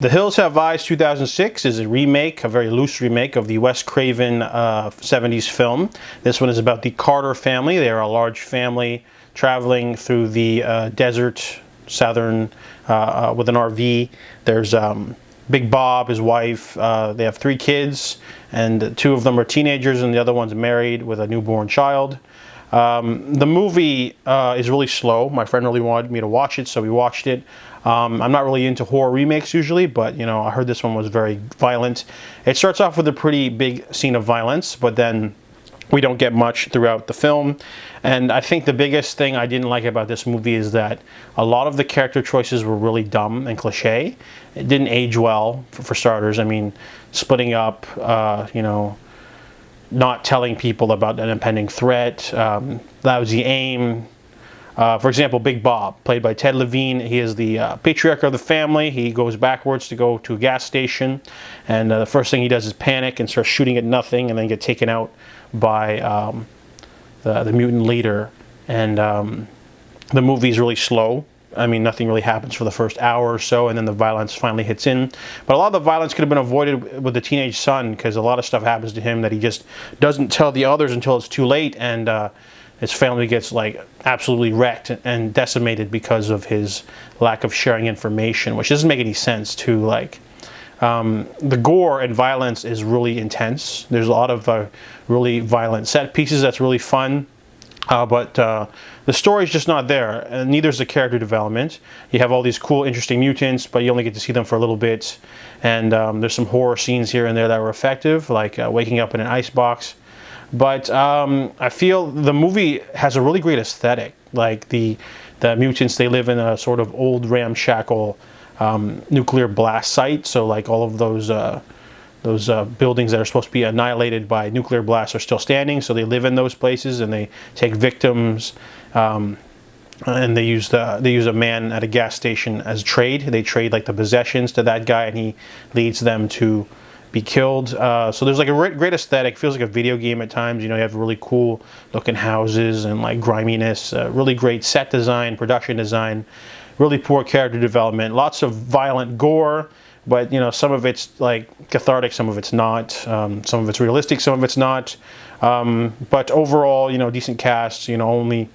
The Hills Have Eyes 2006 is a remake, a very loose remake of the Wes Craven 70s film. This one is about the Carter family. They are a large family traveling through the desert, southern, with an RV. There's Big Bob, his wife. They have 3 kids, and 2 of them are teenagers, and the other one's married with a newborn child. The movie is really slow. My friend really wanted me to watch it, so we watched it. I'm not really into horror remakes usually, but you know, I heard this one was very violent. It starts off with a pretty big scene of violence, but then we don't get much throughout the film. And I think the biggest thing I didn't like about this movie is that a lot of the character choices were really dumb and cliche. It didn't age well, for starters. I mean, splitting up, you know, not telling people about an impending threat, lousy aim. For example, Big Bob, played by Ted Levine, he is the patriarch of the family. He goes backwards to go to a gas station, and the first thing he does is panic and starts shooting at nothing, and then get taken out by the mutant leader. And the movie is really slow. I mean, nothing really happens for the first hour or so, and then the violence finally hits in. But a lot of the violence could have been avoided with the teenage son, because a lot of stuff happens to him that he just doesn't tell the others until it's too late, and his family gets like absolutely wrecked and decimated because of his lack of sharing information, which doesn't make any sense too. Like, the gore and violence is really intense. There's a lot of really violent set pieces that's really fun. But the story's just not there, and neither is the character development. You have all these cool, interesting mutants, but you only get to see them for a little bit. And there's some horror scenes here and there that were effective, like waking up in an icebox. But I feel the movie has a really great aesthetic. Like the mutants, they live in a sort of old ramshackle nuclear blast site. So like all of those buildings that are supposed to be annihilated by nuclear blasts are still standing. So they live in those places, and they take victims. And they use a man at a gas station as trade. They trade like the possessions to that guy, and he leads them to be killed. So there's like a great aesthetic. Feels like a video game at times. You know, you have really cool looking houses and like griminess. Really great set design, production design. Really poor character development. Lots of violent gore, but you know, some of it's like cathartic, some of it's not. Some of it's realistic, some of it's not. But overall, you know, decent cast. You know, only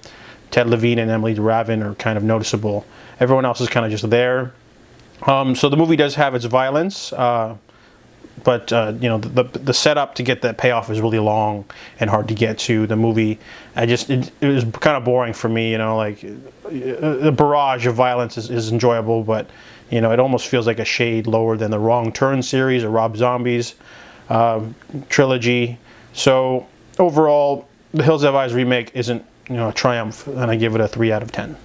Ted Levine and Emily Raven are kind of noticeable. Everyone else is kind of just there. So the movie does have its violence. But you know, the setup to get that payoff is really long and hard to get to. The movie, it was kind of boring for me. You know, like the barrage of violence is enjoyable, but you know, it almost feels like a shade lower than the Wrong Turn series or Rob Zombie's trilogy. So overall, the Hills Have Eyes remake isn't, you know, a triumph, and I give it a 3 out of 10.